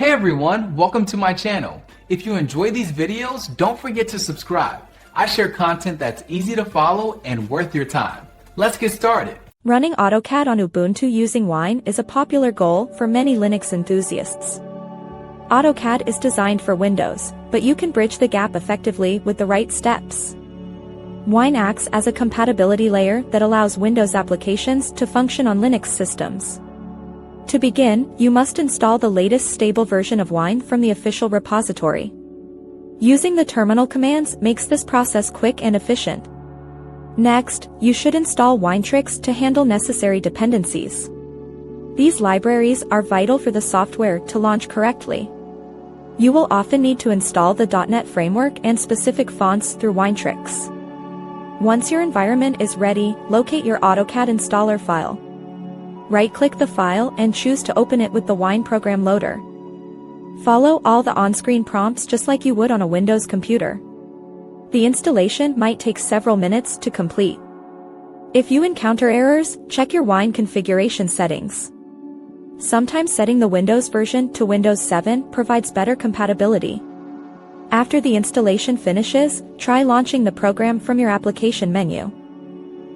Hey everyone, welcome to my channel. If you enjoy these videos, don't forget to subscribe. I share content that's easy to follow and worth your time. Let's get started. Running AutoCAD on Ubuntu using Wine is a popular goal for many Linux enthusiasts. AutoCAD is designed for Windows, but you can bridge the gap effectively with the right steps. Wine acts as a compatibility layer that allows Windows applications to function on Linux systems. To begin, you must install the latest stable version of Wine from the official repository. Using the terminal commands makes this process quick and efficient. Next, you should install Winetricks to handle necessary dependencies. These libraries are vital for the software to launch correctly. You will often need to install the .NET framework and specific fonts through Winetricks. Once your environment is ready, locate your AutoCAD installer file. Right-click the file and choose to open it with the Wine program loader. Follow all the on-screen prompts just like you would on a Windows computer. The installation might take several minutes to complete. If you encounter errors, check your Wine configuration settings. Sometimes setting the Windows version to Windows 7 provides better compatibility. After the installation finishes, try launching the program from your application menu.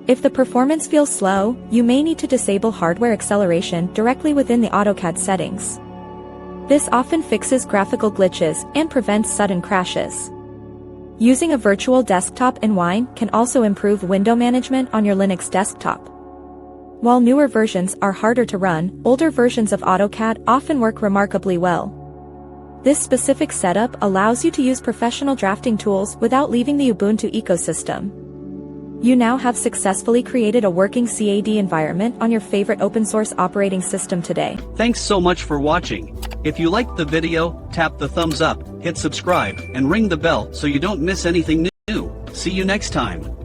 If the performance feels slow, you may need to disable hardware acceleration directly within the AutoCAD settings. This often fixes graphical glitches and prevents sudden crashes. Using a virtual desktop in Wine can also improve window management on your Linux desktop. While newer versions are harder to run, older versions of AutoCAD often work remarkably well. This specific setup allows you to use professional drafting tools without leaving the Ubuntu ecosystem. You now have successfully created a working CAD environment on your favorite open-source operating system today. Thanks so much for watching. If you liked the video, tap the thumbs up, hit subscribe, and ring the bell so you don't miss anything new. See you next time.